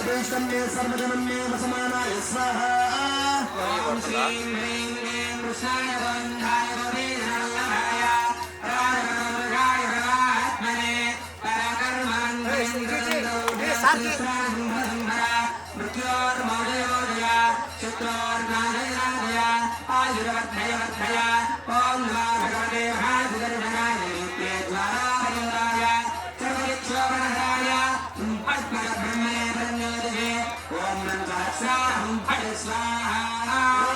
ब्रह्मदेष्टं मे सर्वजनं मे वसमानाय स्वाहा ॐ श्रीं ह्रीं क्लीं कृष्णाय गोविन्दाय गोविन्दवल्लभाय राजगणमृगाय परमात्मने मृत्योर्मोदयोदय चतुर्नादय आयुर्वर्धय वर्धय ॐ नमो भगवते महासुदर्शनाय नित्ये द्वाराय सर्वक्षोभनहाय पद्मब्रह्मणे ब्रह्मोदये ॐ नमः फट स्वाहा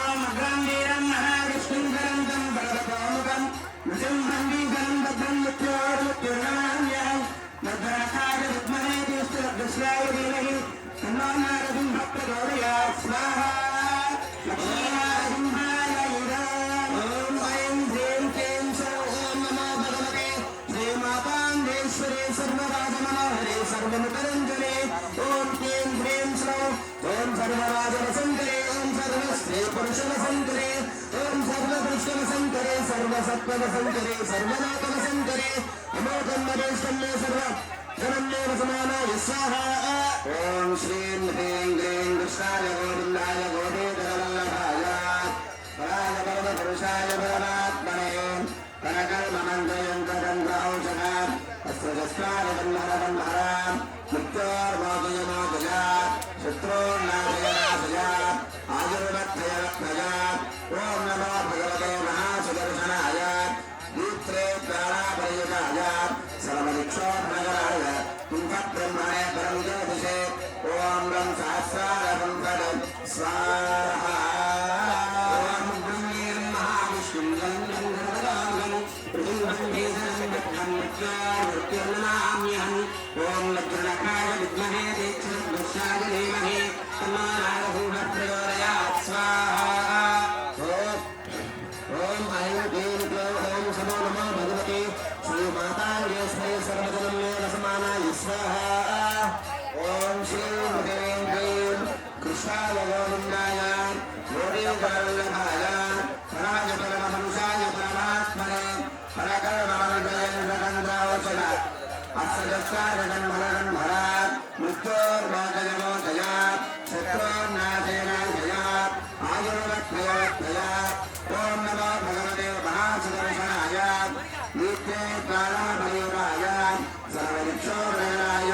ॐ गम्भीरं महाविष्णुं गरन्तं भगवतोमुखं नृसिंहं वीकरं भद्रं मृत्योर्मृत्युर्नमाम्यहं मद्भरताय विद्महे विष्णुर्दुष्टाय धीमहि तन्नो नारदं प्रचोदयात् स्वाहा लक्ष्मीनारसिंहाय ॐ ऐं ह्रीं क्लीं सौः ॐ नमो भगवते श्रीमाताङ्गेश्वरे सर्वराजमनोहरे सर्वमुपरञ्जने ॐ क्लीं ह्रीं सौः ॐ सर्वराजवसङ्करे ॐ सर्वस्त्रीपुरुषवसङ्करे ॐ सर्वपुरुषवसङ्करे सर्वसत्त्ववसङ्करे सर्वलोकवसङ्करे अमोघं मे सर्व जनन्मे वसमानाय स्वाहा ॐ श्रीं ह्रीं क्लीं कृष्णाय गोविन्दाय गोविन्दवल्लभाय पराय परमपुरुषाय परमात्मने परकर्ममन्त्रयन्तरन्त्रौषधाम् अस्त्रशस्त्रारबन्धरबन्धराम् मृत्योर्मोदयमोदयात् शत्रून्नाशयनाशयात् आयुर्वर्धयवर्धयात् ॐ नमो भगवते महासुदर्शनाय दीप्त्रे प्राणापरियुताय सर्वदिक्षोभनगराय कुम्भब्रह्मणे परं ज्योतिषे ॐ लं सहस्रारं फलं स्वाहा ॐ ब्रह्मीं महाविष्णुं गन्धं गन्धरागं पृथिवीं भेदनं भक्तं मृत्योर्मृत्युर्नमाम्यहम् ॐ वज्रनखाय विद्महे दीक्षितदुष्टाय धीमहि तन्नो नारसिंहः प्रचोदयात् स्वाहा ॐ ऐं क्लीं क्लौं ॐ समो नमो भगवते श्रीमाताङ्गेश्वरे सर्वजनं मे वसमानाय स्वाहा ॐ श्रीं ह्रीं क्लीं कृष्णाय गोविन्दाय गोविन्दवल्लभाय पराय परमहंसाय परमात्मने परकर्ममन्त्रयन्तरन्त्रौषधात् अस्त्रशस्त्रारगन्धरगन्धरात् मृत्योर्मोदयमोदयात् शत्रून्नाशयनाशयात् आयुर्वर्धयवर्धयात् ॐ नमो भगवते महासुदर्शनाय नित्ये प्राणापरियुताय सर्वदिक्षोभनगराय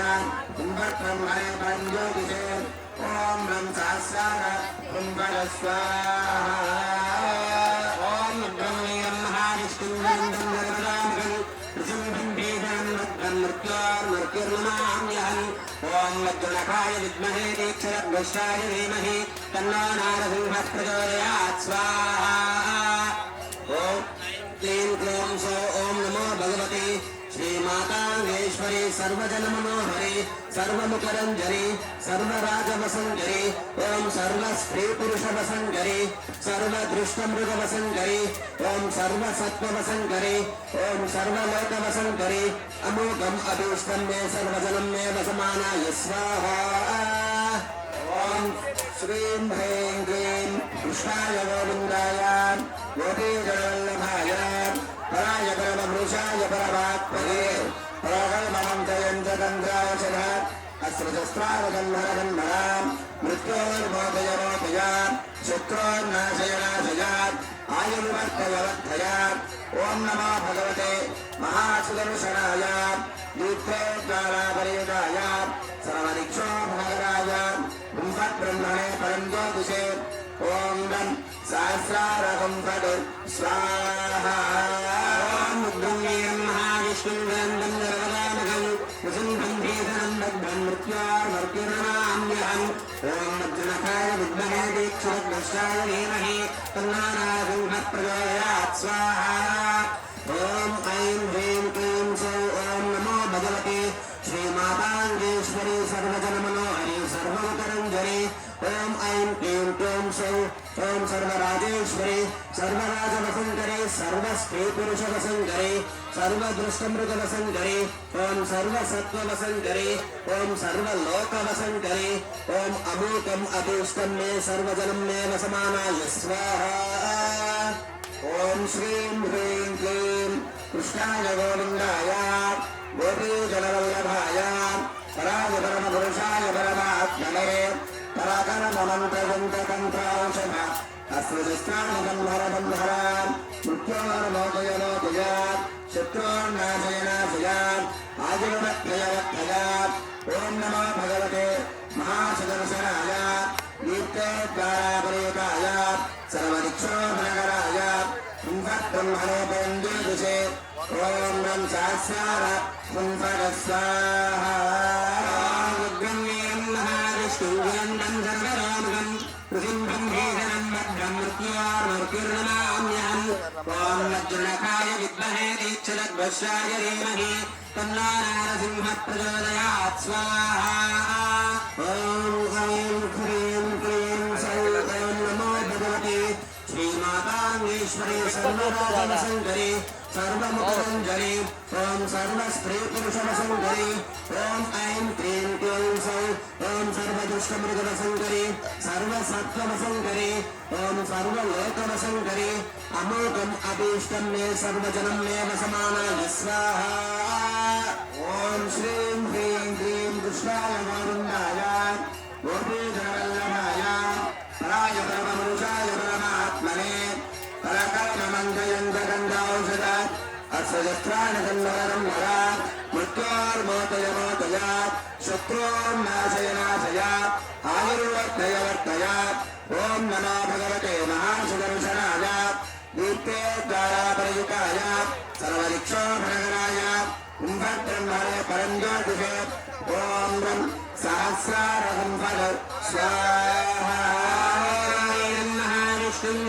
कुम्भब्रह्मणे परं ज्योतिषे ॐ लं सहस्रार कुम्भर स्वाहा ॐ ब्रह्मीं महाविष्णुं गन्धं गरुडामृगं नृसिंहं भेदनं भद्रं मृत्योर्मृत्युर्नमाम्यहम् ॐ वज्रनखाय विद्महे दीक्षितदुष्टाय धीमहि तन्नो नारसिंहः प्रचोदयात् स्वाहा ॐ क्लीं क्लौं सौः ॐ नमो भगवते श्रीमाताङ्गेश्वरे सर्वजनमनोहरे सर्वमुखरञ्जने सर्वराजवसङ्करे ॐ सर्वस्त्रीपुरुषवसङ्करे सर्वदृष्टमृगवसङ्करे ॐ सर्वसत्त्ववसङ्करे ॐ सर्वलोकवसङ्करे अमोघम् अभीष्टं मे सर्वजनं मे वसमानाय स्वाहा ॐ श्रीं ह्रीं क्लीं कृष्णाय गोविन्दाय गोपीजनवल्लभाय पराय परमपुरुषाय परमात्मने परकर्ममन्त्रयन्तरन्त्रौषधात् अस्त्रशस्त्रारगन्धरगन्धराम् मृत्योर्मोदयमोदयात् शत्रून्नाशयनाशयात् आयुर्वर्धयवर्धयात् ॐ नमो भगवते महासुदर्शनाय दीप्त्रे ज्वालापरियुताय सर्वदिक्षोभनगराय कुम्भब्रह्मणे परं ज्योतिषे ॐ लं सहस्रारं फलं स्वाहा ॐ ब्रह्मीं महाविष्णुं गन्धं गरुडामृगं नृसिंहं भेदनं भद्रं मृत्योर्मृत्युर्नमाम्यहम् ॐ वज्रनखाय विद्महे दीक्षितदुष्टाय धीमहि तन्नो नारसिंहः प्रचोदयात् स्वाहा ॐ ऐं ह्रीं क्लीं सौः ॐ नमो भगवते श्रीमाताङ्गेश्वरे सर्वजनमनोहरे सर्वमुखरञ्जने ॐ ऐं क्लीं क्लौं सौः ॐ सर्वराजेश्वरे सर्वराजवसङ्करे सर्वस्त्रीपुरुषवसङ्करे सर्वदृष्टमृगवसङ्करे ॐ सर्वसत्त्ववसङ्करे ॐ सर्वलोकवसङ्करे ॐ अमूकम् अभीष्टं मे सर्वजनं मे वसमानाय स्वाहा ॐ श्रीं ह्रीं क्लीं कृष्णाय गोविन्दाय गोपीजनवल्लभाय पराय परमपुरुषाय परमात्मने सकलममन्त्रयन्तकन्त्रांशः अस्त्रशस्त्राणिकन्धरबन्धरान् मृत्योर्मोदयमोदयात् शत्रोर्नाशयनाशयात् आजीवनत्रयवत्रयात् ॐ नमो भगवते महासदर्शनाय दीप्तेद्वारापरेकाय सर्वदिक्षोभनकराय ब्रह्मणोपन्दुषे ॐ नं सहस्रार स्वाहा महाविष्णुं सर्वरोमुखं नृसिंहं भीषणं भद्रं मृत्योर्मृत्युर्नमाम्यहम् ॐ वज्रनखाय विद्महे दीक्षलद्वश्याय धीमहि तन्नो नरसिंहः प्रचोदयात् स्वाहा ॐ ऐं ह्रीं क्लीं सौः ॐ नमो भगवते श्रीमाताङ्गेश्वरी सर्वराजवसङ्करी सर्वमुखमञ्जरी ॐ सर्वस्त्रीपुरुषवसङ्करी ॐ ऐं क्लीं क्लीं सौः ॐ सर्वदुष्टमृगवसङ्करी सर्वसत्त्ववसङ्करी ॐ सर्वलोकवसङ्करी अमोघम् अभीष्टं मे सर्वजनं मे वसमानाय स्वाहा ॐ श्रीं ह्रीं क्लीं कृष्णाय गोविन्दाय गोपीधरवल्लभाय पराय परमपुरुषाय परमात्मने परकर्ममङ्गयन्तगन्धौषधात् अस्त्रशस्त्राणकन्दरं वरात् मृत्योर्मोदयमोदयात् शत्रोर्नाशयनाशयात् आयुर्वर्धयवर्धयात् ॐ नमो भगवते महासुदर्शनाय दीप्तेद्वारापरयुकाय सर्वदिक्षोभनकराय कुम्भब्रह्मणे परञ्ज्योतिषे ॐ ब्रह्म सहस्रारहं फल स्वाहा महाविष्णुं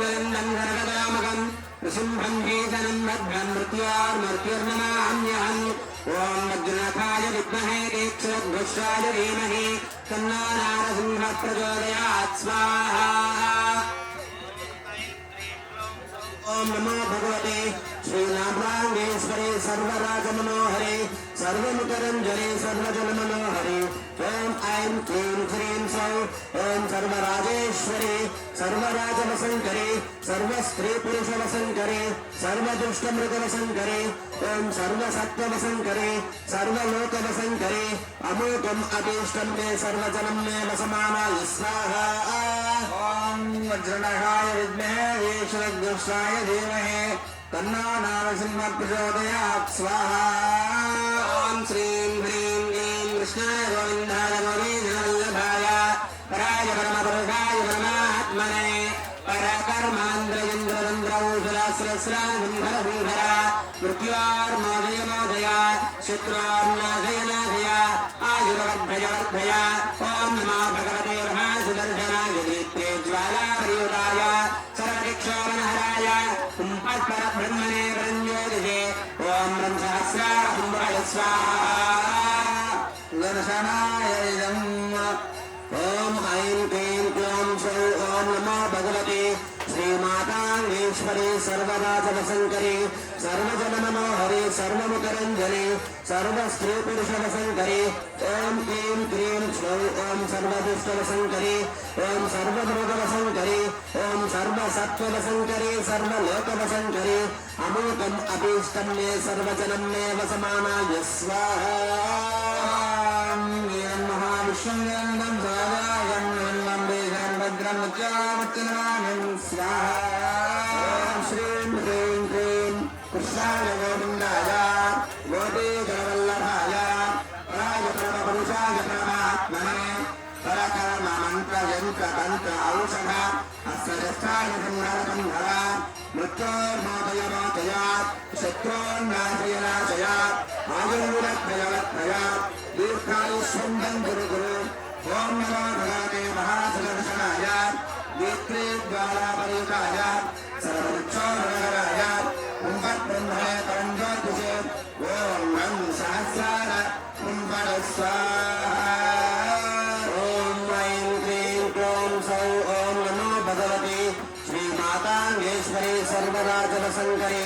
नृसिंहं भीषणं भद्रं मृत्योर्मृत्युर्नमाम्यहम् ॐ वज्रनखाय विद्महे दीक्षलद्वश्याय धीमहि तन्नो नरसिंहः प्रचोदयात् स्वाहा ॐ नमो भगवते श्रीनाभाङ्गेश्वरे सर्वराजमनोहरे सर्वमुखरञ्जने सर्वजनमनोहरे ॐ ऐं क्लीं ह्रीं सौः ॐ सर्वराजेश्वरे सर्वराजवसङ्करे सर्वस्त्रीपुरुषवसङ्करे सर्वदुष्टमृगवसङ्करे ॐ सर्वसत्त्ववसङ्करे सर्वलोकवसङ्करे अमोघम् अभीष्टं मे सर्वजनं मे वसमानाय स्वाहा ॐ वज्रनखाय विद्महे दीक्षलद्वश्याय धीमहि तन्नो नरसिंहः प्रचोदयात् स्वाहा ॐ श्रीं ह्रीं क्लीं कृष्णाय गोविन्दाय गोपीधरवल्लभाय पराय परमपुरुषाय परमात्मने परकर्मान्द्रयन्द्रतन्त्रौषधस्रस्रान्धर मृत्योर्मोदयमोदय शत्रोर्नाशयनाशय आयुर्वर्धयवर्धय ॐ नमो भगवते महासुदर्शनाय दीप्तेज्वालापरियुताय सर्वदिक्षोभनहराय कुम्भस्परब्रह्मणे परञ्ज्योतिषे ॐ ब्रह्म सहस्रारहं फल स्वाहा दर्शनाय इदम् ॐ ऐं क्लीं क्लीं सौः ॐ नमो भगवते श्रीमाताङ्गेश्वरी सर्वराजवसङ्करी सर्वजनमनोहरे सर्वमुखरञ्जने सर्वस्त्रीपुरुषवसङ्करी ॐ क्लीं क्लीं सौः ॐ सर्वदुष्टवसङ्करी ॐ सर्वमृगवसङ्करी ॐ सर्वसत्त्ववसङ्करी सर्वलोकवसङ्करी अमोघम् अभीष्टं मे सर्वजनं मे वसमानाय स्वाहा महाविष्णुं सारायं वन्दे भद्रं चामत्तनामं स्वाहा श्रीं ह्रीं क्लीं कृष्णाय गोविन्दाय गोपीधरवल्लभाय पराय परमपुरुषाय परमात्मने परकर्ममन्त्रयन्त्रतन्त्र औषध अस्त्रशस्त्राणिकन्धरबन्धरा मृत्योर्मोदयमोदयात् शत्रोर्नाशयनाशयात् आयुर्वर्धयवर्धयात् दीर्घायुष्मन्दं गुरु गुरु ॐ नमो भगवते महासुदर्शनाय दीप्तेद्वारापरयुकाय सर्ववृक्षोभनकराय कुम्भब्रह्मणे परञ्ज्योतिषे ॐ नं सहस्रार कुम्भर स्वाहा ॐ ऐं क्लीं क्लीं सौः ॐ नमो भगवते श्रीमाताङ्गेश्वरी सर्वराजवसङ्करे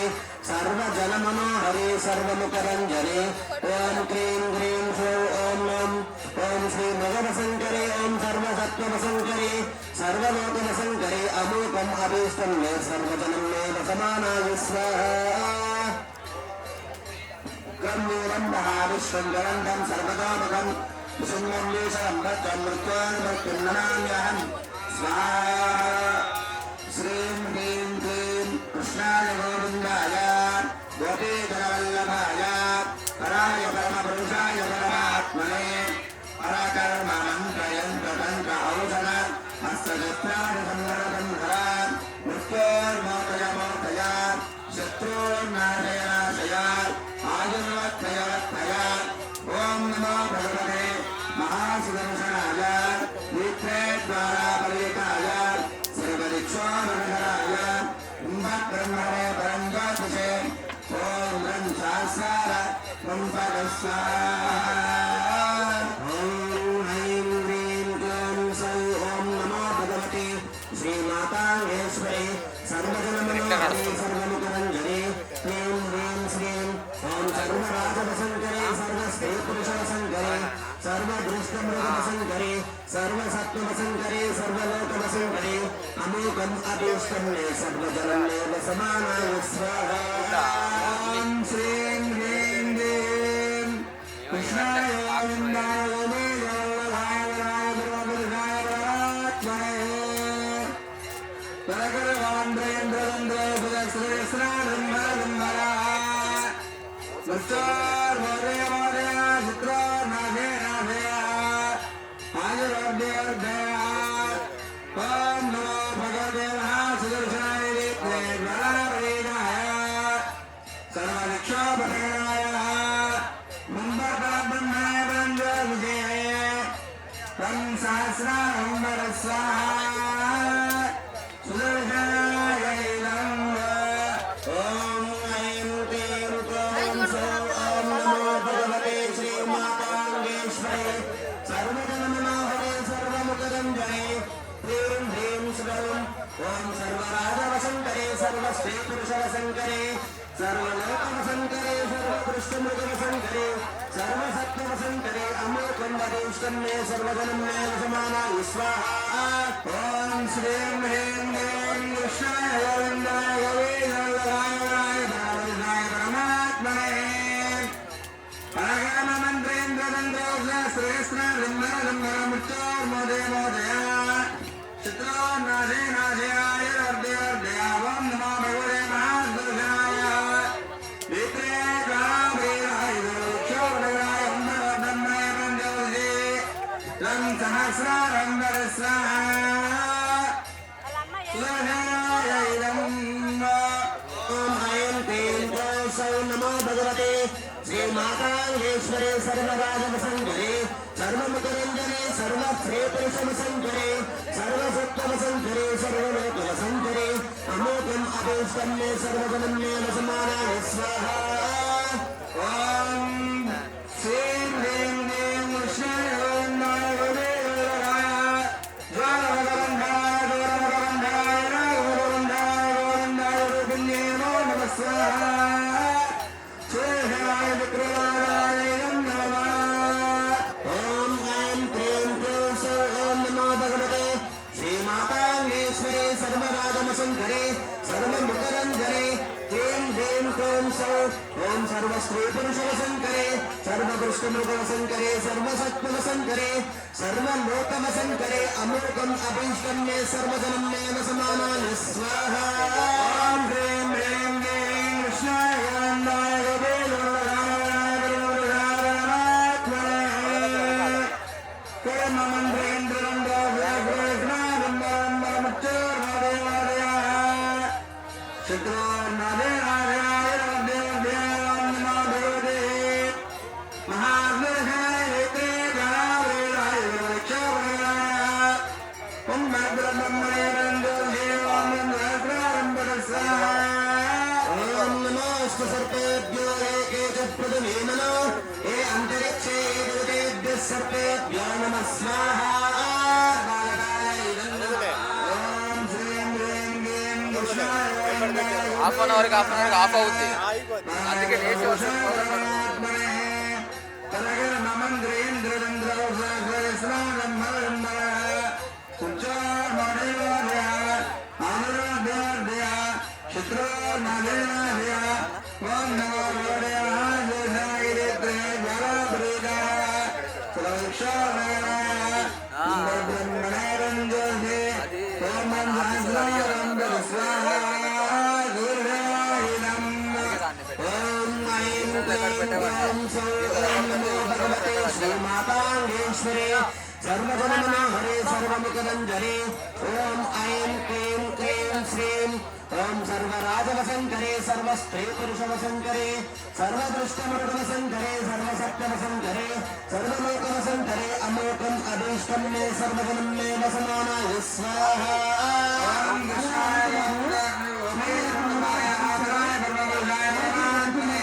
सर्वजनमनोहरे सर्वमुखरञ्जने ॐ क्लीं ह्रीं सौः ॐ श्रीमृगवसङ्करे ॐ सर्वसत्त्ववसङ्करे सर्वलोकवसङ्करे अमोघम् अभीष्टं मे सर्वजनं मे वसमानाय स्वाहा गम्भीरं महाविश्वं ज्वलन्तं सर्वतोमुखं मृत्युन्नमाम्यहम् स्वाहा श्रीं ह्रीं क्लीं कृष्णाय गोविन्दाय गोपीधरवल्लभाय पराय परमपुरुषाय परमात्मने पराकर्ममन्त्रयन्त्रतन्त्र औषध हस्तचित्राणि मृत्योर्मोक्षय शत्रुर्नाशय आयुर्वत्तय ओम नमो भगवते महासुदर्शनाय नेत्रेद्वारा परिताय सर्वदिक्षोमनहराय ब्रह्मणे परञ्ज्योतिषे ओम ब्रह्मशास्त्रार ब्रह्मपदस्वाहा ओम ऐं ह्रीं क्लीं सौः ओम नमो भगवते श्रीमाताङ्गेश्वरी सर्वजनमनोहरे सर्वमुखरञ्जने क्लीं ह्रीं श्रीं ओम सर्वराजवसङ्करे सर्वस्त्रीपुरुषवसङ्करे सर्वदृष्टमृगवसङ्करे सर्वसत्त्ववसङ्करे सर्वलोकवसङ्करे अमोघम् अभीष्टं मे सर्वजनमेव समानाय स्वाहा ॐ श्रीं ह्रीं क्लीं कृष्णाय गोविन्दाय गोविन्दाय वल्लभाय परमात्मने परगरवान्द्रेन्द्रवन्द्रे सुदर्शनस्नानम्बरम्बरा मृत्योर्मोदय चित्रोर्नाशे नाशय आयुर्वर्धय ओम नमो भगवते महासुदर्शनाय नेत्रेद्वारापरिताय सर्वदिक्षोपकरणाय ब्रह्मपरब्रह्मणे ब्रह्मज्योतिषे ब्रह्मसहस्रारम्बर स्वाहा सुदर्शनाय नमः ओम ऐं क्लीं क्लीं सौः ओम नमो भगवते श्रीमाताङ्गेश्वरी सर्वजनमनोहरे सर्वमुखरञ्जने क्लीं ह्रीं श्रीं ओम सर्वराजवसङ्करे सर्वस्त्रीपुरुषवसङ्करे सर्वलोकवसङ्करे सर्वदृष्टमृगवसङ्करे सर्वसत्त्ववसङ्करे अमोघम् अभीष्टं मे सर्वजनं मे समानाय स्वाहा ॐ श्रीं ह्रीं क्लीं कृष्णाय गोविन्दाय गोविन्दवल्लभाय परमात्मने मृत्योर्मोदय चित्रोर्नाशे नाशय आयुर्वर्धय ओम नमो भगवते महासुदर्शनाय नेत्रेद्वारापरिताय सर्वदिक्षोपकरणाय ब्रह्मणे ब्रह्मज्योतिषे ब्रह्मसहस्रारम्बर स्वाहा सुदर्शनाय नमः ओम ऐं क्लीं क्लीं सौः नमो भगवते श्रीमाताङ्गेश्वरे सर्वराजवसङ्करे सर्वमुखरञ्जने सर्वस्त्रीपुरुषवसङ्करे सर्वसत्त्ववसङ्करे सर्वलोकवसङ्करे अमोघम् अभीष्टं मे सर्वजनं मे समानाय स्वाहा ॐ श्रीं ह्रीं क्लीं कृष्णाय गोविन्दाय गोविन्दवल्लभाय ज्वालभगवन्धाय गोविन्दाय गोविन्दाय नमो नमः स्वाहा शेषाय विक्रियाय नमः ॐ ऐं क्लीं क्लीं सौः ॐ नमो भगवते श्रीमाताङ्गेश्वरे सर्वराजवसङ्करे सर्वमुखरञ्जने क्लीं ह्रीं क्लीं सौः ॐ सर्वस्त्रीपुरुषवसङ्करे सर्वदृष्टमृगवसङ्करे सर्वसत्त्ववसङ्करे सर्वलोकवसङ्करे अमोघम् अभीष्टं मे सर्वजनं मे समानाय स्वाहा ॐ ह्रीं ह्रीं क्लीं कृष्णाय गोविन्दाय सर्पेभ्यो अंतरिक्षे सर्पेभ्यो नमः स्वाहा హాఫ్ అన్ అవర్ ఆఫ్ అవుద్ది అందుకే లేచి वसुंधरा श्रीमातांगेश्वरे सर्वजनमनोहरे सर्वमुखरञ्जने ॐ ऐं क्लीं क्लीं श्रीं ॐ सर्वराजवशङ्करे सर्वस्त्रीपुरुषवशङ्करे सर्वदृष्टमृगवशङ्करे सर्वसत्यवशङ्करे सर्वलोकवशङ्करे अमोकम् अभीष्टं मे सर्वजनं मे वसमानाय स्वाहा ॐ श्रीं ह्रीं क्लीं कृष्णाय वरदाय देवाय परमपुरुषाय परमात्मने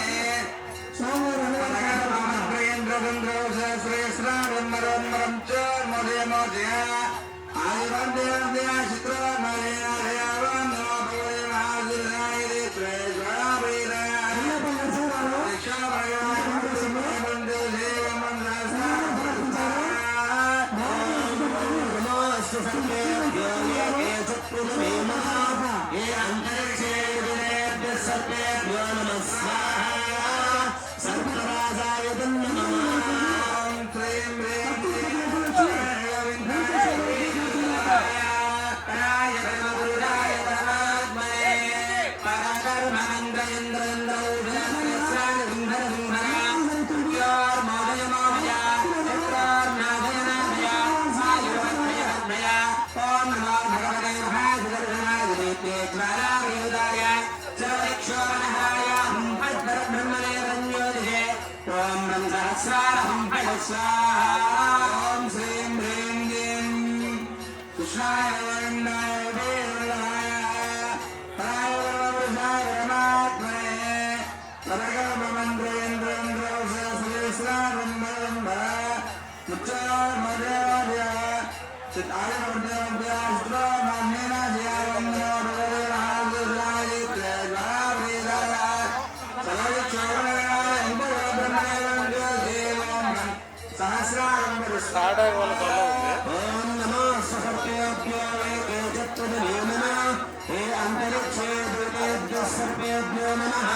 सर्वेभ्यो नमः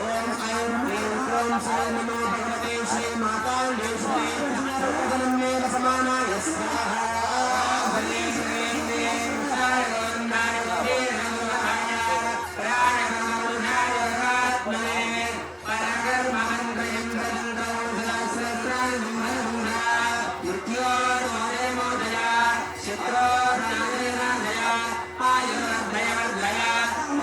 ॐ ऐं क्लीं क्लौं सौं नमो भगवते श्रीमातांगेश्वरी सर्वजनं मे वसमानाय स्वाहा हरे श्रीं क्लीं कृष्णाय गोविन्दाय नमः राय नमोधाय आत्मने परगर्ममन्त्रयन्द्रन्दौ सहस्राय ब्रह्मणा मृत्योर्मोदय मोदया शत्रोर्नाशया आयुर्भयवर्धया ॐ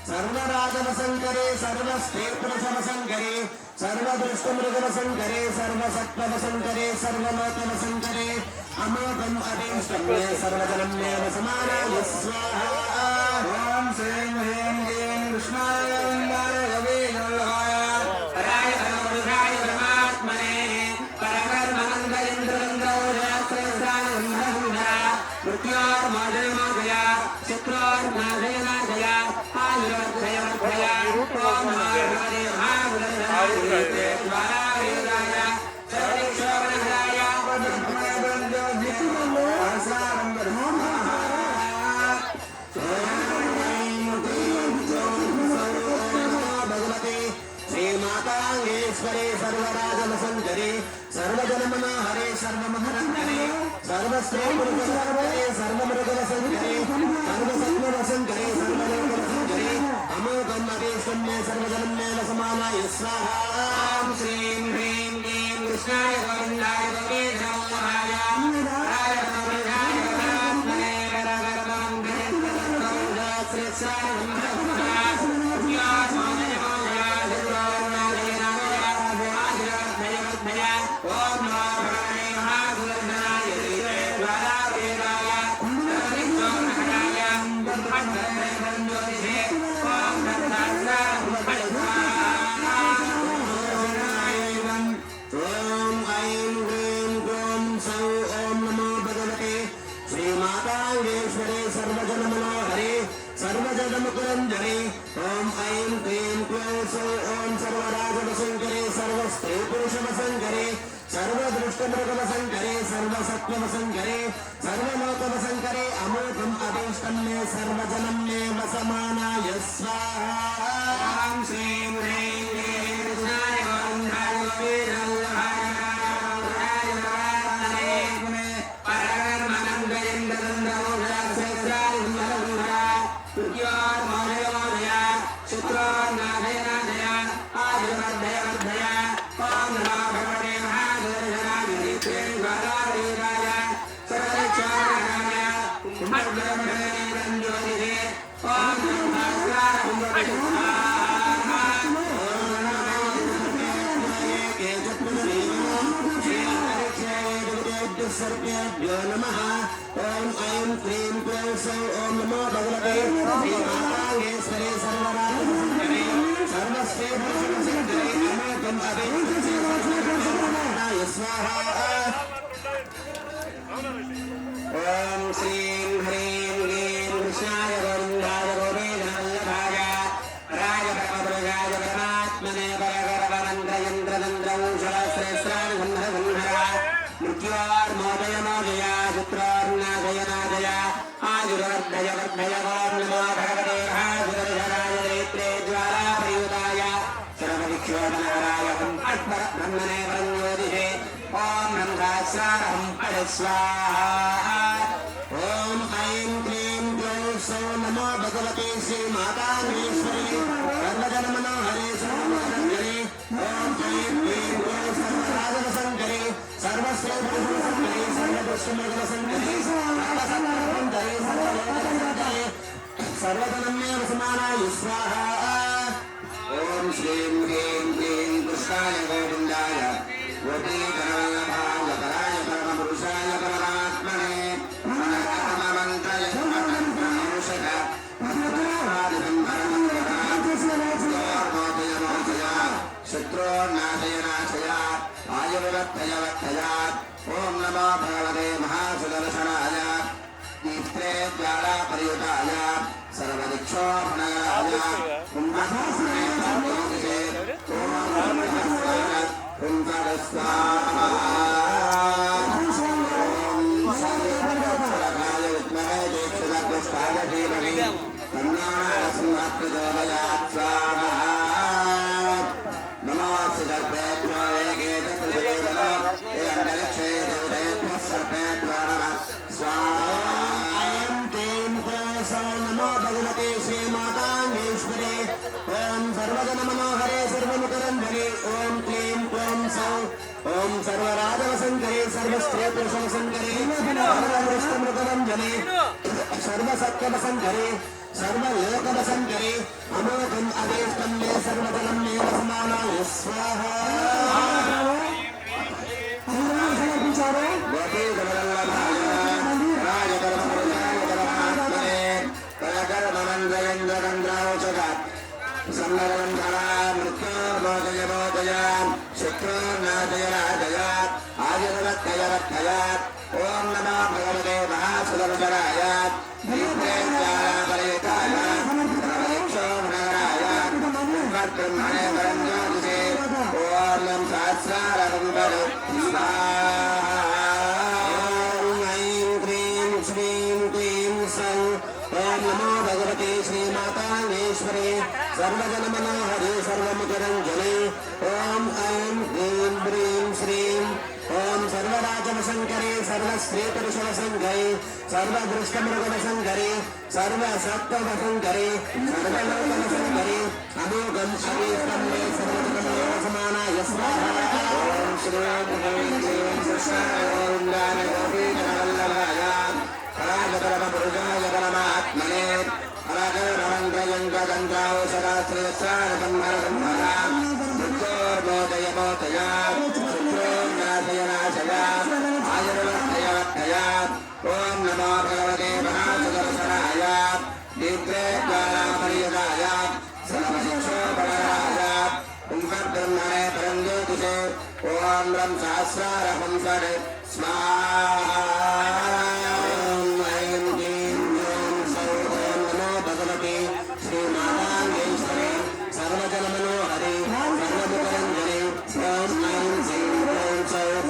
सर्वराजवशङ्करे सर्वस्त्रीपुरुषवशङ्करे सर्वदृष्टमृगवशङ्करे सर्वसत्त्ववशङ्करे सर्वलोकवशङ्करे अमोघम् अभीष्टं मे सर्वजनं मे वसमानाय स्वाहा ॐ श्रीं ह्रीं क्लीं कृष्णाय गोविन्दाय रविन्द्राय राय नमोधाय परमात्मने परगर्ममन्त्रयन्द्रन्दौ सहस्राय ब्रह्मणा मृत्योर्मोदय मोदया शत्रोर्नाशय नाशया आयुर्भयवर्धया ॐ भगवते महागुरुदेवाय सर्वेश्वराय श्रीमातांगेश्वरे सर्वराजवशङ्करे सर्वजनमनोहरे सर्वमहरङ्करे सर्वस्त्रीपुरुषवशङ्करे सर्वमृगवशङ्करे सर्वसत्त्ववशङ्करे सर्वलोकवशङ्करे अमोघम् अभीष्टं मे सर्वजनं मे वसमानाय स्वाहा ॐ श्रीं ह्रीं क्लीं कृष्णाय गोविन्दाय गोविन्दाय राय नमोधाय परमात्मने सर्वजनमुकुरञ्जने ॐ ऐं क्लीं क्लौं सौं ॐ सर्वराजवशङ्करे सर्वस्त्रीपुरुषवशङ्करे सर्वदृष्टमृगवसङ्करे सर्वसत्त्ववसङ्करे सर्वलोकवसङ्करे अमोघम् अभीष्टं मे सर्वजनं मे वसमानाय स्वाहा श्रीं ह्रीं क्लीं कृष्णाय गोविन्दाय गोविन्दाय सर्वेभ्यो नमः ओम ऐं क्लीं क्लौं सौं ओम नमो भगवते श्रीमाताङ्गेश्वरे सर्वराजसंकरे सर्वश्रेष्ठसंकरे अमोघम् अभीष्टं स्वाहा ओम श्रीं ह्रीं क्लीं कृष्णाय गोविन्दाय गोविन्दवल्लभाय राजपरमृगाय परमात्मने परगरवरन्द्रयन्द्रतन्द्रौषधश्रेष्ठाय मृत्योर्मोदय मोदय पुत्रोर्नादय नादय आयुर्वर्धय वर्धय ओम नमो भगवते महासुदर्शनाय नेत्रे ज्वालाप्रयुताय सर्वविक्षोभनहराय ब्रह्मणे परञ्ज्योतिषे ओम ब्रह्मसहस्रारं पठे स्वाहा ओम ऐं क्लीं क्लौं सौं नमो भगवते श्रीमाताङ्गेश्वरी सर्वजनमनोहरे सर्वमङ्गलङ्करे ओम ऐं क्लीं क्लौं सर्वराजवसङ्करे सर्वश्रेष्ठसंकरे सर्वदुष्टमृगवसङ्करे सर्वसत्त्ववसङ्करे सर्वलोकवसङ्करे सर्वजनमेव समानाय स्वाहा ओम श्रीं ह्रीं क्लीं कृष्णाय गोविन्दाय गोपीकरवल्लभाय पराय परमपुरुषाय परमात्मने ओम नमो भगवते महासुदर्शनाय दीप्ते ज्वालाप्रयुताय सर्वदिक्षोभनगराय कुम्भस्नाय विद्महे दीक्षितपुष्टाय धीमहि तन्नो प्रचोदयात् स्वाहा नमो सर्वेभ्यो वेगेतकृतदेवनो हे अन्तरिक्षे देवतेभ्यः सर्वेभ्यो नमः स्वाहा ऐं क्लीं क्लौं सौं नमो भगवते श्रीमाताङ्गेश्वरे ॐ सर्वजनमनोहरे सर्वमुखरन्धरे ॐ क्लीं क्लौं सौं ॐ सर्वराजवसङ्करे सर्वस्त्रेपुरुषवसङ्करे सर्वदृष्टमृगवञ्जने सर्वसत्त्ववसङ्करे सर्वलोकवसङ्करे अमोघम् अभीष्टं मे सर्वजनं मे वसमानाय स्वाहा गोपीकरवल्लभाय राजपरमपुरुषाय परमात्मने परकर्ममन्द्रयन्द्रतन्द्रौषधात् सम्मरणधरा मृत्योर्मोदय मोदय शत्रुर्नाशय नाशयात् आयुर्वर्धय वर्धयात् ओम नमो भगवते महासुदर्शनाय दीप्ते ज्वालाप्रयुताय सर्वदिक्षोभनगराय ब्रह्मणे परञ्ज्योतिषे ओम सहस्रारं पठे स्वाहा ओम ऐं क्लीं श्रीं क्लीं सौं ओम नमो भगवते श्रीमाताङ्गेश्वरे सर्वजनमनोहरे सर्वमुखरञ्जने ओम ऐं क्लीं ह्रीं श्रीं ओम सर्वराजवसङ्करे सर्वस्त्रीपुरुषवसङ्करे सर्वदृष्टमृगवसङ्करे सर्वसत्त्ववसङ्करे सर्वलोकवसङ्करे अमोघम् अभीष्टं मे सर्वजनमेव समानाय स्वाहा ओम श्रीं ह्रीं क्लीं कृष्णाय गोविन्दाय गोपीकरवल्लभाय राजपरमपुरुषाय परमात्मने मृत्योर्मोदय मोदय शत्रुर्नाशय नाशयात् आयुर्वर्धय वर्धयात् ओम नमो भगवते महासुदर्शनाय दीप्ते ज्वालाप्रयुताय सर्वदिक्षोभनगराय कुम्भब्रह्मणे परञ्ज्योतिषे ओम ब्रह्म सहस्रारं पठे स्वाहा श्रीमाताङ्गेश्वरे सर्वजनमनोहरे सर्वमुखरञ्जने ॐ ऐं श्रीं क्लौं सौं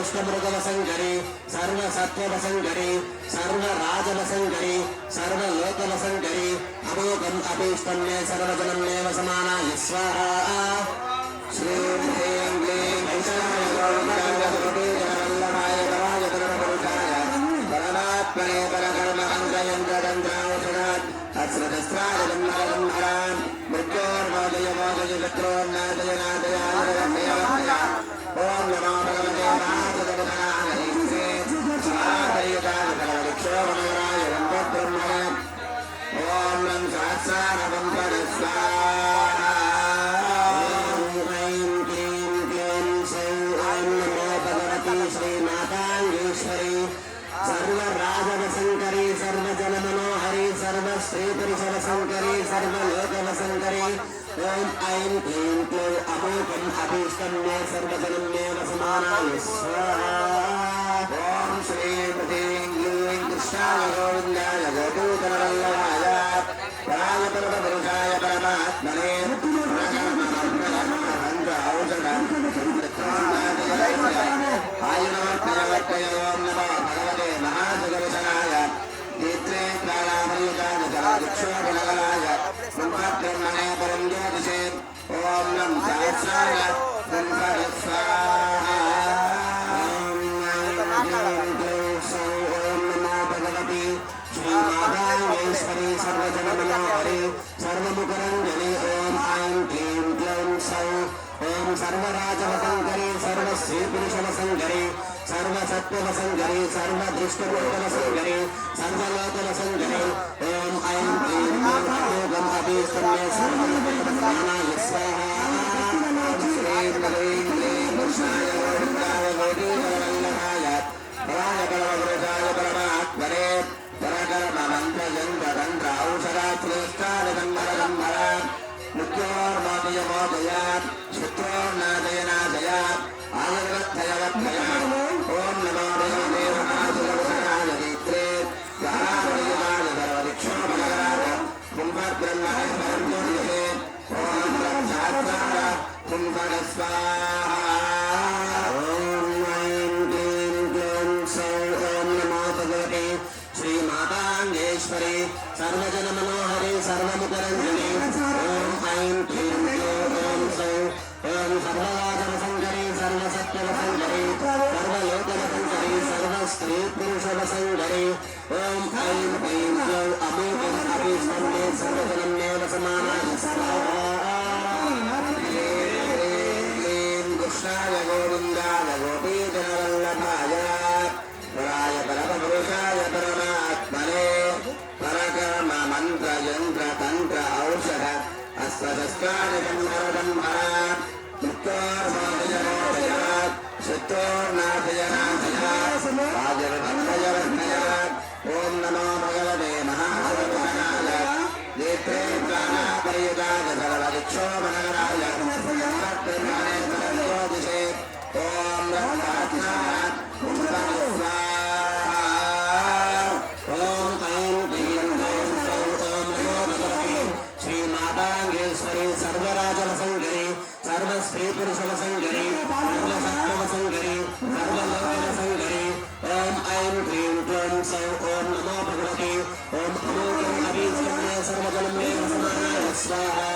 सर्वदुष्टमृगवसङ्करी सर्वसत्त्ववसङ्करी सर्वराजवसङ्करी सर्वलोकवसङ्करी अमोघम् अभीष्टं मे सर्वजनं मे वसमानाय स्वाहा श्रीं ह्रीं क्लीं ऐशाय गौरवाय वल्लभाय वराय धर्मपुरुषाय परमात्मने परकर्महंसयन्त्रतन्त्रावसरात् अस्रशस्त्राय ब्रह्मणम् मृत्योर्मोदय मोदय शत्रोर्नादय नादयाय ॐ नमो भगवते वासुदेवाय स्वाहाय भगवक्षोभनगराय वन्दब्रह्मणे ॐ नं सहस्रारवं स्वाहा ऐं क्लीं क्लीं सौं ॐ नमो भगवती श्रीमाताङ्गेश्वरी सर्वराजवसङ्करी सर्वजनमनोहरी सर्वश्रीपुरुषवसङ्करी सर्वलोकवसङ्करी ॐ ऐं क्लीं क्लीं अमोघम् अभीष्टं मे सर्वजनं मे वसमानाय स्वाहा ॐ श्रीं ह्रीं क्लीं कृष्णाय गोविन्दाय गोपीतनवल्लभाय वराय परमपुरुषाय परमात्मने आयुर्वर्तय ॐ नमो भगवते महासुगवसनाय नेत्रे प्राणामयुताय जलक्षोभनगराय ब्रह्मणे परं ज्योतिषे ॐ नं सहस्राय ब्रह्मस्वाहा श्रीमाताङ्गेश्वरी सर्वजनमनोहरी सर्वमुखरञ्जनी ॐ ऐं क्लीं क्लौं सौं ॐ सर्वराजवसङ्करी सर्वश्रीपुरुषवसङ्करी सर्वसत्त्ववसङ्करी सर्वदृष्टवसङ्करी सर्वलोकवसङ्करी ॐ ऐं क्लीं अमोघम् अभीष्टं मे सर्वजनमनोहराय स्वाहा श्रीं ह्रीं क्लीं कृष्णाय गोविन्दाय गोपीतनवल्लभाय वराय परमपुरुषाय परमात्मने परकर्ममन्त्रयन्त्रतन्त्र औषधाश्रेष्ठादिगन्धरगन्धरात् मृत्योर्मोदयमोदयात् शत्रोर्नादयनादयात् आयुर्वत्थयवत्थयात् ॐ नमो भगवते महासुगवसनाय नेत्रे स्वाहाय सर्वदिक्षोभनगराय कुम्भब्रह्मणे परं ज्योतिषे ॐ सहस्राय कुम्भस्वाहा ॐ ऐं क्लीं क्लीं सौं ॐ नमो भगवते श्रीमाताङ्गेश्वरी सर्वजनमनोहरी सर्वमुखरञ्जनी ॐ ऐं क्लीं ॐ सौं ॐ सर्वराजवसङ्करी सर्वसत्त्ववसङ्करी सर्वलोकवसङ्करी सर्वस्त्रीपुरुषवसङ्करी ॐ ऐं क्लीं क्लौं अमोघम् अभीष्टं मे सर्वजनं मे वसमानाय स्वाहा कृष्णाय गोविन्दाय गोपीजनवल्लभाय वराय परमपुरुषाय परमात्मने परकर्ममन्त्रयन्त्रतन्त्र औषध अस्त्रशस्त्रादिगन्धरगन्धरात् मृत्योर्मोदयमोदयात् शत्रोर्नाशयनाशयात् आयुर्वर्तयवर्तयात् ॐ नमो भगवते महासुगवसनाय नेत्रे प्राणापरियुताय सर्वदिक्षोभनगराय ब्रह्मणे परं ज्योतिषे ॐ रक्तात्मात् स्वाहा ॐ ऐं क्लीं क्लौं सौं ॐ नमो भगवते श्रीमाताङ्गेश्वरी सर्वराजवसङ्करी सर्वस्त्रीपुरुषवसङ्करी सर्वसत्त्ववसङ्करी सर्वलोकवसङ्करी ॐ ऐं क्लीं क्लौं सौं ॐ नमो भगवते ॐ अमोघम् अभीष्टं मे सर्वजनं मे वसमानाय स्वाहा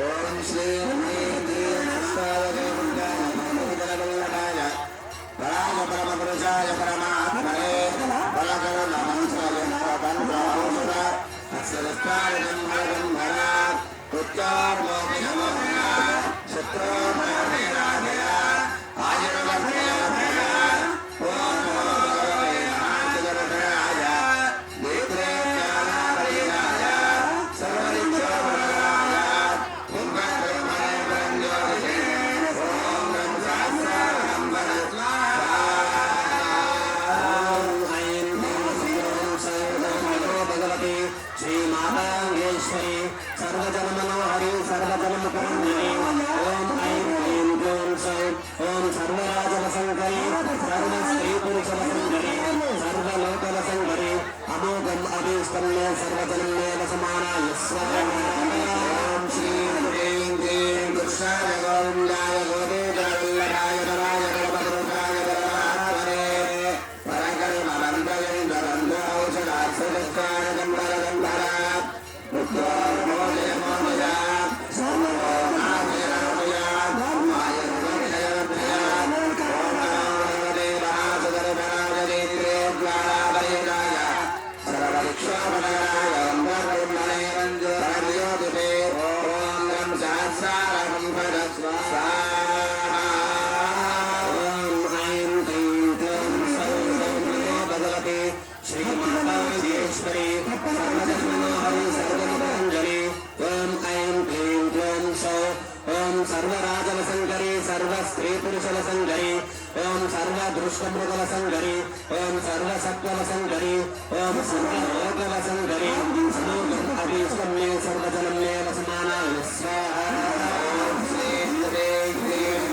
ॐ श्रीं ह्रीं क्लीं कृष्णाय गोविन्दाय गोपीतनवल्लभाय वराय परमपुरुषाय परमात्मने परकर्ममन्त्रयन्त्रतन्त्र औषध अस्त्रशस्त्रादिगन्धरगन्धरात् मृत्योर्मोदयमोदयात् शत्रोर्नाशयनाशयात् आयुर्वर्तयवर्तयात् ॐ नमो भगवते महासुगवसनाय नेत्रे प्राणापरियुताय सर्वदिक्षोभनगराय कुम्भब्रह्मणे परं ज्योतिषे ॐ नं सहस्रारं श्रीमाताङ्गेश्वरी सर्वजनमनोहरी सर्वजन सर्वराजवसङ्करी सर्वस्त्रीपुरुषवसङ्करी ॐ सर्वदृष्टमृगवसङ्करी ॐ सर्वसत्त्ववसङ्करी ॐ सर्वलोकवसङ्करी अभीष्टं मे सर्वजनं मे वसमानाय स्वाहा ॐ श्री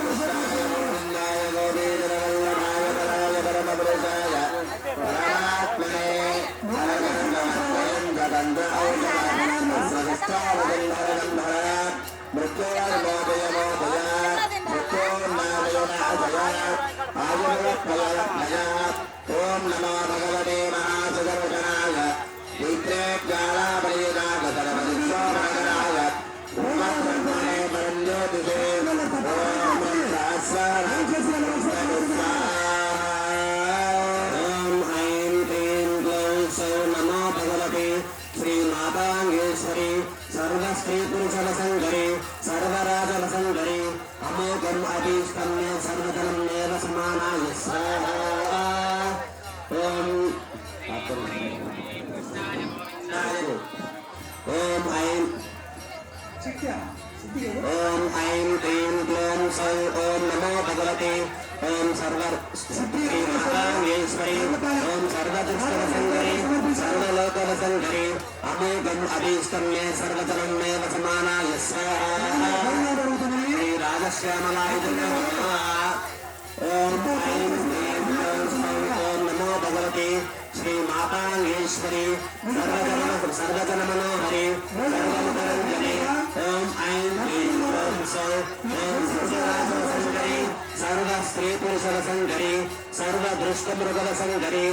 कृष्णाय गोविन्दाय गोविन्दवल्लभाय पराय परमपुरुषाय परमात्मने मृत्योर्मोदय ओम नमो भगवते महासुदर्शनाय नेत्रेज्ञानाबलिनागतरवदिक्षोभनगराय ब्रह्मणे परञ्ज्योतिषे ओम ऐं क्लीं ग्लौं सौं नमो भगवते श्रीमाताङ्गेश्वरी सर्वस्त्रीपुरुषवसङ्करी सर्वराजवसङ्करी अमोघम् अभीष्टं मे सर्वजनं मे वसमानाय स्वाहा ओम ऐं क्लीं ग्लौं सौं ॐ नमो भगवते ओम सर्वश्रीमाताङ्गेश्वरी ओम सर्वदुष्टवसङ्करी सर्वलोकवसङ्करी अमोघम् अभीष्टं मे सर्वजनं मे वसमानाय स्वाहा श्रीराजश्यामलाय नमः ओम ऐं क्लीं ग्लौं सौं ॐ नमो भगवते श्रीमाताङ्गेश्वरी सर्वजनमनोहरी सर्वमकरञ्जनी ओम ऐं क्लीं ग्लौं सौं ॐ सर्वराजवसङ्करी सर्वस्त्रीपुरुषवसङ्करी सर्वदृष्टमृगवसङ्करी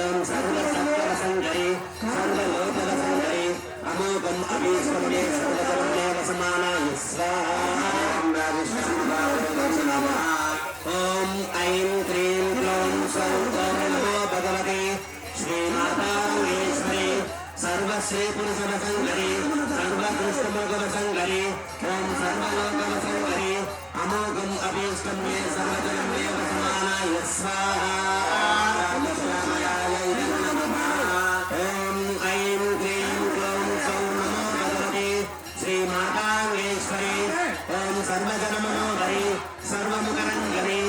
ॐ सर्वसत्त्ववसङ्करी सर्वलोकवसङ्करी अमोघम् अभीष्टं मे सर्वजनं मे वसमानाय स्वाहा ॐ ऐं क्लीं ग्लौं सौं ॐ नमो भगवते श्रीमाताङ्गेश्वरी सर्वश्रीपुरुषवसङ्करी सर्वदृष्टमृगवसङ्करी ॐ सर्वलोकवसङ्करी अमोघम् अभीष्टं मे सर्वजनं मे वसमानाय स्वाहा ॐ ऐं क्लीं ग्लौं सौं नमो भगवते श्रीमाताङ्गेश्वरी ॐ सर्वजनमनोहरी सर्वमुखरञ्जनी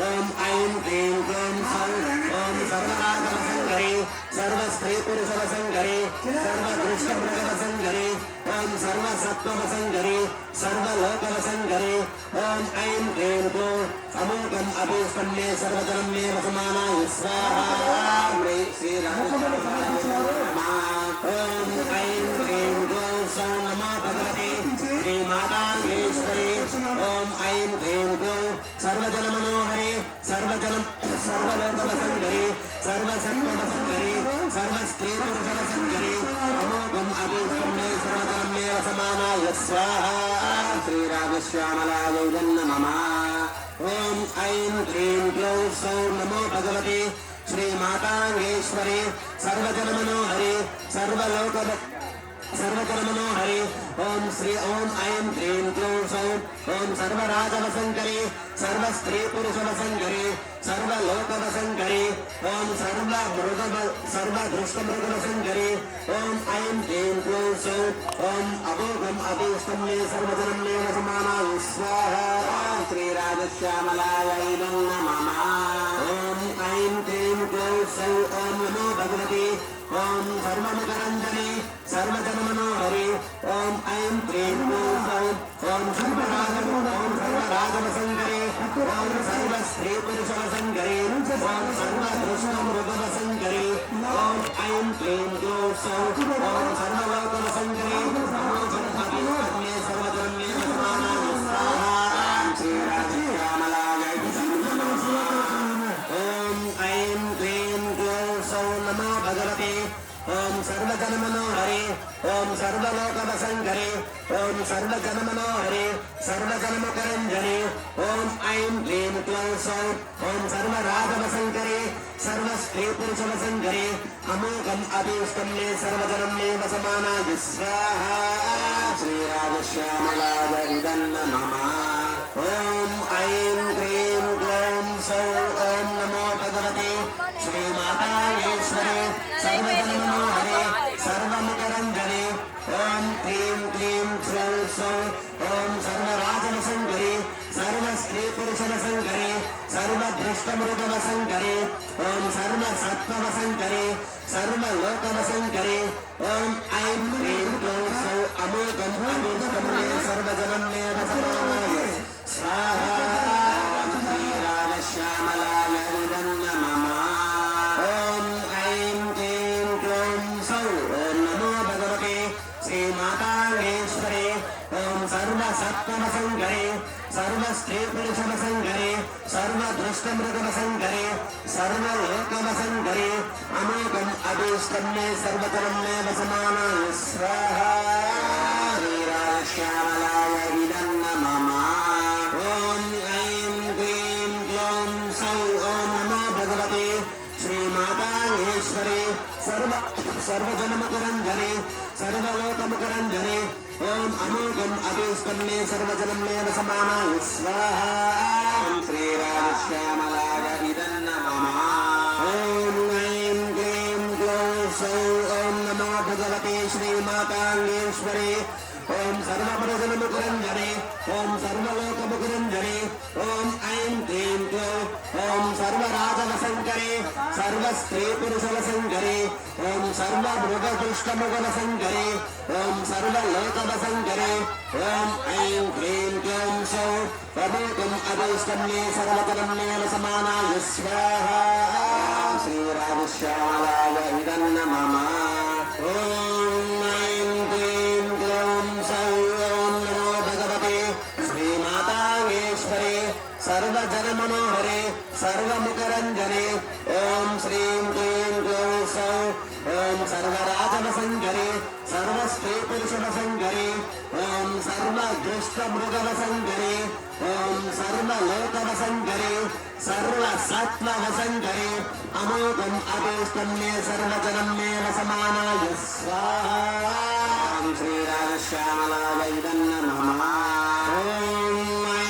ॐ ऐं क्लीं ग्लौं सौं ॐ सर्वराजवसङ्करी सर्वस्त्रीपुरुषवसङ्करी सर्वदृष्टमृगवसङ्करी ॐ सर्वसत्त्ववसङ्करी सर्वलोकवसङ्करी ॐ ऐं क्लीं ग्लौं अमोघम् अभीष्टं मे सर्वजनं मे वसमानाय स्वाहा ॐ ऐं क्लीं ग्लौं सौं नमो भगवते श्रीमाताङ्गेश्वरी ॐ ऐं क्लीं ग्लौं सर्वजनमनोहरी सर्वलोकवसङ्करी सर्वसत्त्ववसङ्करी सर्वस्त्रीपुरुषवसङ्करी अमोघम् अभीष्टं मे सर्वजनं मे वसमानाय स्वाहा श्रीराजश्यामलायै नमः ॐ ऐं क्लीं ग्लौं सौं नमो भगवते श्रीमाताङ्गेश्वरी सर्वजनमनोहरी सर्वजनमनोहरी ॐ श्री ॐ ऐं क्लीं ग्लौं सौं ॐ सर्वराजवसङ्करी सर्वस्त्रीपुरुषवसङ्करी सर्वलोकवसङ्करी ॐ सर्वदृष्टमृगवसङ्करी ॐ ऐं क्लीं ग्लौं सौं ॐ अमोघम् अभीष्टं मे सर्वजनं मे वसमानाय स्वाहा श्रीराजश्यामलायै नमः ॐ ऐं क्लीं ग्लौं सौं ॐ नमो भगवते ॐ सर्वमुखरञ्जनी सर्वजनमनोहरी ॐ ऐं क्लीं ग्लौं सौं ॐ सर्वराजवसङ्करी ॐ सर्वस्त्रीपुरुषवसङ्करी ॐ सर्वदृष्टमृगवसङ्करी ॐ ऐं क्लीं ग्लौं सौं ॐ सर्वलोकवसङ्करी मे सर्वजनं मे वसमानाय स्वाहा श्रीराजश्यामलायै ॐ ऐं क्लीं ग्लौं सौं नमो भगवते ॐ सर्वजनमनोहरी ॐ सर्वलोकवसङ्करी ॐ सर्वजनमनोहरी सर्वजनमुखरञ्जनी ॐ ऐं क्लीं ग्लौं सौं ॐ सर्वराजवसङ्करी सर्वस्त्रीपुरुषवसङ्करी अमोघम् अभीष्टं मे सर्वजनं मे वसमानाय स्वाहा श्रीराजश्यामलायै नमः ॐ ऐं क्लीं ग्लौं सौं ॐ नमो भगवते श्रीमाताङ्गेश्वरी सर्वजनमनोहरी सर्वमुखरञ्जनी ॐ क्लीं ग्लौं सौं ॐ सर्वराजवसङ्करी पुरुषवसङ्करे सर्वदृष्टमृगवसङ्करे ॐ सर्वसत्त्ववसङ्करे सर्वलोकवसङ्करे ॐ ऐं ह्रीं क्लौं सौः अमोघम् अभीष्टं मे सर्वजनं मे वसमानाय स्वाहा श्रीरामश्यामलाय इदं नमः ॐ ऐं क्लीं क्लौं सौः ॐ नमो भगवते श्रीमाताङ्गेश्वरे ॐ सर्वसत्त्ववसङ्करे सर्वस्त्रीपुरुषवसङ्करे सर्वदृष्टमृगवसङ्करे सर्वलोकवसङ्करे अमोघम् अभीष्टं मे सर्वजनं मे वसमानाय स्वाहा श्रीरामश्यामलाय इदं नमः ॐ ऐं क्लीं क्लौं सौः ॐ नमो भगवते श्रीमाताङ्गेश्वरे सर्वजनमकरञ्जने सर्वलोकमकरञ्जने ॐ अमोघम् अभीष्टं मे सर्वजनं मे वसमानाय स्वाहा श्रीरामश्यामलाय इदं नमः ॐ ऐं क्लीं क्लौं सौः ॐ नमो भगवते श्रीमाताङ्गेश्वरे ॐ सर्वप्रजनमुकुरञ्जने ॐ सर्वलोकमुकुरञ्जने ॐ ऐं क्लीं क्लौं ॐ सर्वराजवसङ्करे सर्वस्त्रीपुरुषवसङ्करे ॐ सर्वमृगदुष्टमुगवसङ्करे ॐ सर्वलोकवसङ्करे ॐ ऐं क्लीं क्लौं सौः अमोघम् अभीष्टं मे सर्वजनं मे वसमानाय स्वाहा श्रीरामश्यामलाय इदं नमः ॐ ऐं क्लीं क्लौं सौः ॐ नमो भगवते श्रीमाताङ्गेश्वरे सर्वजनमनोहरे सर्वमुखरञ्जने ॐ श्रीं क्लीं क्लौं सौः ॐ सर्वराजवसङ्करे सर्वस्त्रीपुरुषवसङ्करे ॐ सर्वदृष्टमृगवसङ्करे ॐ सर्वलोकवसङ्करे सर्वसत्त्ववसङ्करे अमोघम् अभीष्टं मे सर्वजनं मे वसमानाय स्वाहा श्रीरामश्यामलाय इदं नमः ॐ ऐं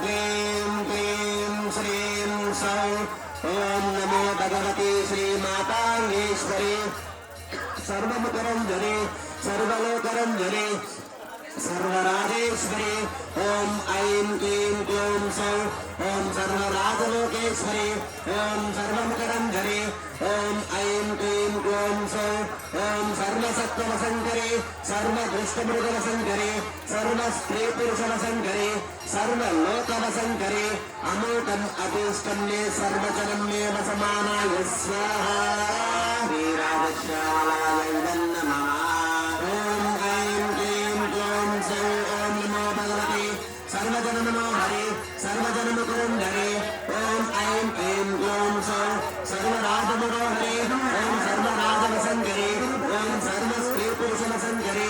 क्लीं क्लीं श्रीं सौः ॐ नमो भगवते श्रीमाताङ्गेश्वरे सर्वमुखरञ्जने सर्वलोकरञ्जने सर्वराजेश्वरे ॐ ऐं क्लीं क्लौं सौः ॐ सर्वराजलोकेश्वरे ॐ सर्वमुखरञ्जने ॐ ऐं क्लीं क्लौं सौः ॐ सर्वसत्त्ववसङ्करे सर्वदृष्टमृगवसङ्करे सर्वस्त्रीपुरुषवसङ्करे सर्वलोकवसङ्करे अमोघम् अभीष्टं मे सर्वजनं मे वसमानाय स्वाहा श्रीरामश्यामलाय इदं नमः ॐ ऐं क्लीं क्लौं सौः ॐ नमो भगवते सर्वजनमनोहरे सर्वजनमुकुरञ्जने ॐ ऐं क्लीं क्लौं सौः सर्वराजमनोहरे ॐ सर्वराजवसङ्करे ॐ सर्वस्त्रीपुरुषवसङ्करे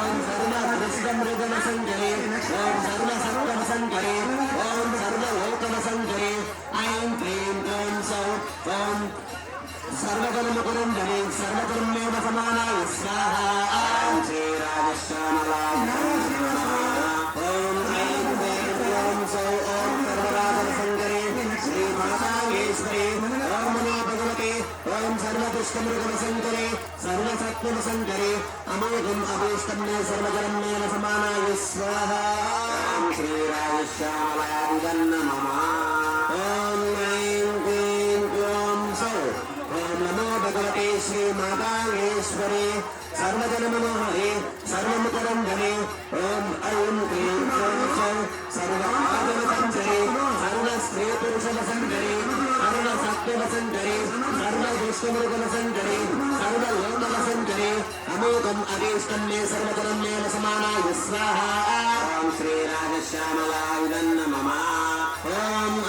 ॐ सर्वदृष्टमृगवसङ्करे ॐ सर्वसत्त्ववसङ्करे ॐ सर्वलोकवसङ्करे ऐं क्लीं क्लौं सौः ॐ सर्वजनमुकुरञ्जने सर्वजनं मे वसमानाय स्वाहा श्रीरामश्यामलाय ॐ ऐं क्लीं क्लौं सौः ॐ सर्वराजवसङ्करे श्रीमाताङ्गेश्वरे ॐ नमो भगवते ॐ सर्वदुष्टमृगवसङ्करे सर्वसत्त्ववसङ्करे अमोघम् अभीष्टं मे सर्वजनं मे वसमानाय स्वाहा श्रीरामश्यामलाय इदं नमः ॐ ऐं क्लीं क्लौं सौः ॐ नमो भगवते श्रीमाताङ्गेश्वरे सर्वजनमनोहरे सर्वमुखरञ्जने ॐ ऐं क्लीं क्लौं सौः सर्वराजवसङ्करे सर्वस्त्रीपुरुषवसङ्करे सर्वसत्त्ववसङ्करे सर्वदृष्टमृगवसङ्करे सर्वलोकवसङ्करे अमोघम् अभीष्टं मे सर्वजनं मे वसमानाय स्वाहा श्रीरामश्यामलाय इदं नमः ॐ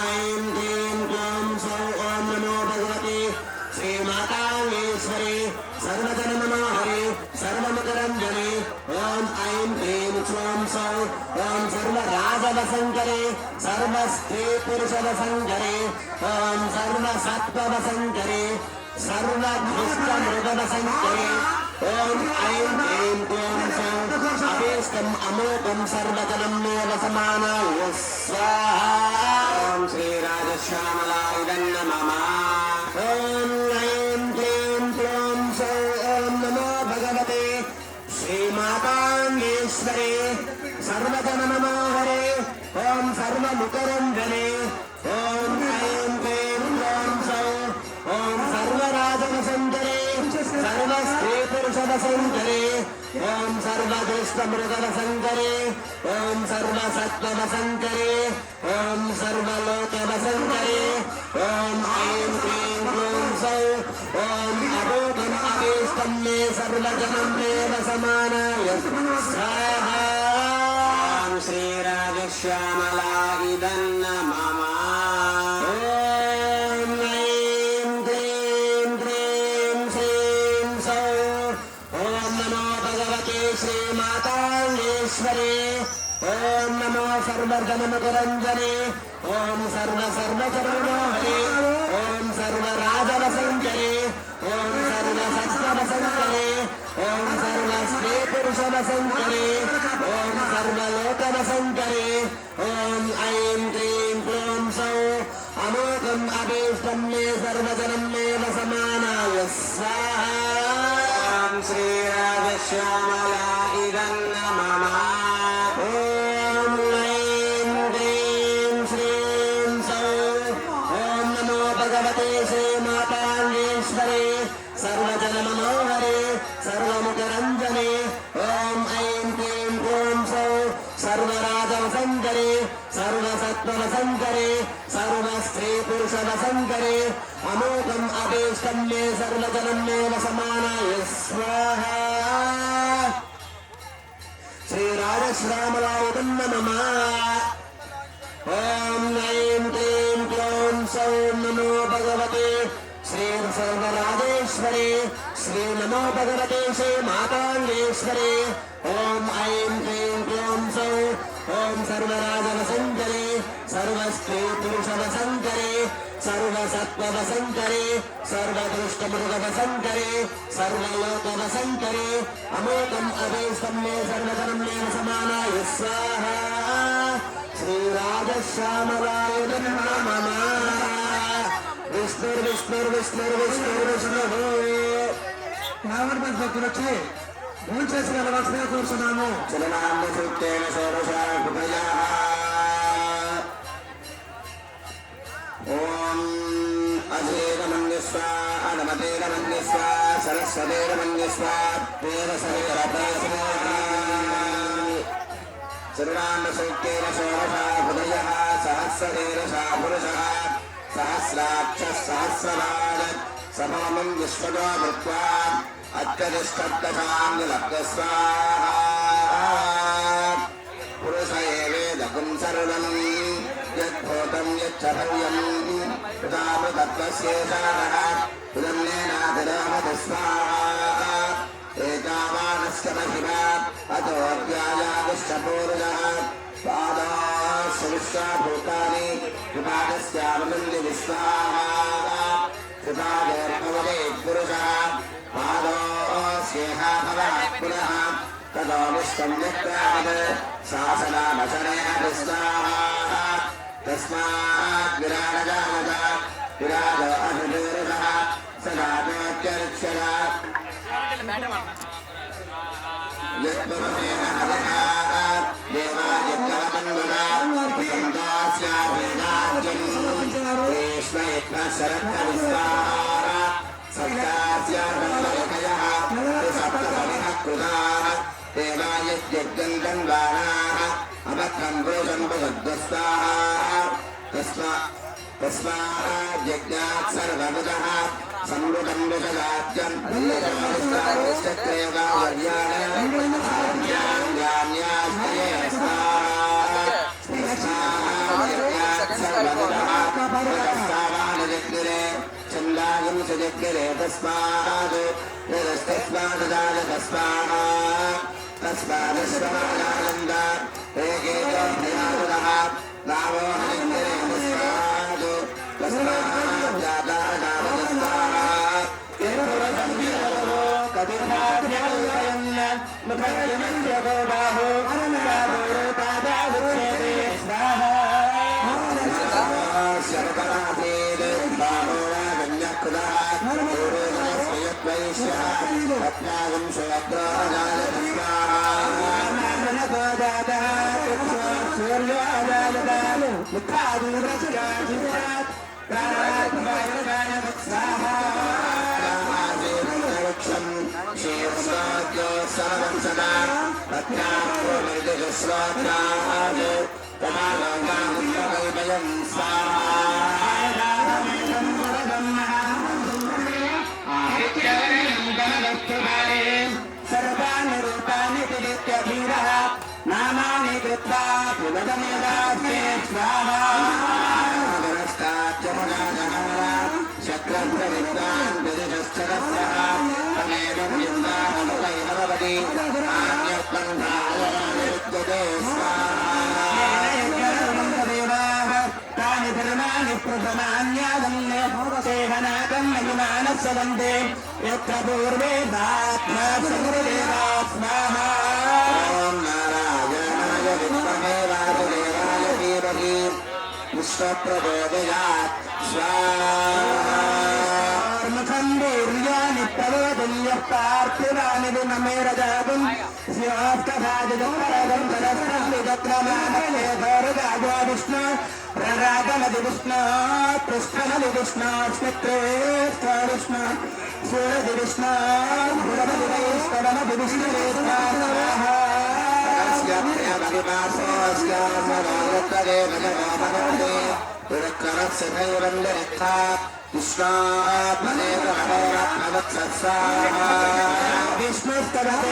ऐं क्लीं क्लौं सौः ॐ नमो भगवते श्रीमाताङ्गेश्वरे सर्वजनमनोहरे सर्वमुखरञ्जने ॐ ऐं क्लीं क्लौं सौः ॐ सर्वराजवसङ्करे सर्वस्त्रीपुरुषवसङ्करे ॐ सर्वसत्त्ववसङ्करे सर्वदृष्टमृगवसङ्करे ॐ ऐं क्लीं क्लौं सौः अभीष्टम् अमोघम् सर्वजनं मे वसमानाय स्वाहा श्रीरामश्यामलाय इदं नमः ॐ ऐं क्लीं क्लौं सौः ॐ नमो भगवते श्रीमाताङ्गेश्वरे सर्वजनमनोहरे ॐ सर्वमुखरञ्जने वसंकरे ओम सर्वदुष्टमृग वसंकरे ओम सर्वसत्व वसंकरे ओम सर्वलोक वसंकरे ओम ऐं क्लीं क्लूं सौः ओम अभूतं अभीष्टं मे सर्वजनं मे वसमानाय स्वाहा ओम श्रीराजश्यामला इदन्न मम ओम ऐं क्लीं क्लीं श्रीं सौः ओम नमो भगवते श्रीमाताङ्गेश्वरे ओम नमो सर्वजनमकरञ्जने ओम सर्वसर्वचरणोहरे ओम सर्वराजवसंकरे ओम सर्वसत्त्ववसंकरे ओम सर्वस्त्रीपुरुषवसंकरे ओम सर्वलोकवसंकरे ओम ऐं क्लीं क्लूं सौः अमोघम् अभीष्टं मे सर्वजनं मे वसमानाय स्वाहा ओम श्रीराजश्यामला इदन्न मम ओम ऐं क्लीं श्रीं सौः ओम नमो भगवते श्रीमाताङ्गेश्वरे सर्वजनमनोहरे सर्वमुखरञ्जने ओम ऐं क्लीं क्लूं सौः सर्वराजवसंकरे सर्वसत्त्ववसंकरे सर्वस्त्रीपुरुषवसंकरे अमोघम् अभीष्टं मे सर्वजनं मे वसमानाय स्वाहा श्रीराजश्यामलाय नमः ओम ऐं क्लीं क्लूं सौः नमो भगवते श्री सर्वराजेश्वरे श्री नमो भगवते श्री मातांगेश्वरे ओम ऐं क्लीं क्लूं सौः ओम सर्वराजवसंकरे सर्वस्त्रीपुरुषवसंकरे सर्वसत्त्ववसंकरे सर्वदुष्टमृगवसंकरे सर्वलोकवसंकरे अमोघम् अभीष्टं मे सर्वजनं मे वसमानाय स्वाहा श्रीराजश्यामलाय नमः విష్ణుర్విష్ణుర్విష్ణుర్విష్ణుర్విష్ణు యావన్ భక్తులు వచ్చి భోజనం చేసి వెళ్ళవలసిందిగా కోరుతున్నాము చలనాన్న సూక్తేన సోరశాకృతయా ఓం అధేరమన్యస్వ అనమతేరమన్యస్వ సరస్వతేరమన్యస్వ దేవసరికరపయస్వ చలనాన్న సూక్తేన సోరశాకృతయः సహస్రదేరశా పురుషः सहस्राक्ष सहस्रवाद सममं विश्वतो भूत्वा अत्यधिष्ठत्तशान्यलब्धस्वाहा पुरुष एवेदगुं सर्वं यद्भूतं यच्च भव्यं तदामृतत्वस्येषाणः पुनर्नेनाधिरामधस्वाहा एतावानस्य महिमा अतोऽध्यायादिश्च पूर्णः पादास्य विश्वाभूतानि विपादस्यावनन्दि विश्वाहा कृपादोर्भवते पुरुषः पादोऽस्येह भवः पुनः ततो विश्वं यत्तावत् शासनावसरेण विश्वाहा तस्मात् विराजजानत विराजो अभिनिर्भः सदा यत्परमेण हरिः देवादित्यवन्दना सन्दास्याभिराज्यं कृष्णयज्ञशरत्नविस्तारा सत्यास्याभवलकयः सप्तपरिः कृताः देवायज्ञं गन्वानाः अभक्तं पुरुषं भगद्वस्ताः तस्मात् यज्ञात् सर्वविदः संवृतं विषदाज्यं चंदागं सजग्रे तस्मात् तस्मादस्वानंद एकेभ्यादः नामो हरिग्रे तस्मात् Shri सर्वाणि रूपाणि विदित्यधीरः नामानि कृत्वा पुनरमेदास्ते स्वाहा चक्रप्रविद्वान् विदिशश्चरस्रः तमेवं युक्तानुकैरवति आज्ञबन्धाय विद्यते स्वाहा तानि धर्माणि प्रथमान्यादन्ये सेहनाकं महिमानस्सवन्ते यत्र पूर्वे दात्मासर्वदेवा स्वाहा ॐ नारायणाय विद्महे वासुदेवाय धीमहि विश्वप्रचोदयात् स्वाहा मुखण्डीर्याणि प्रवोदन्यः पार्थिवानि विनमेरजागुं स्यात्कभाजदपरगं सरस्वविदक्रमानये भरदागो विष्णु प्ररागमदि विष्णु पृष्ठमदि विष्णु स्मित्रेष्ठ विष्णु सूरदि विष्णु गुरमदि वैष्णवमदि विष्णुवे स्वाहा विष्णुस्तवते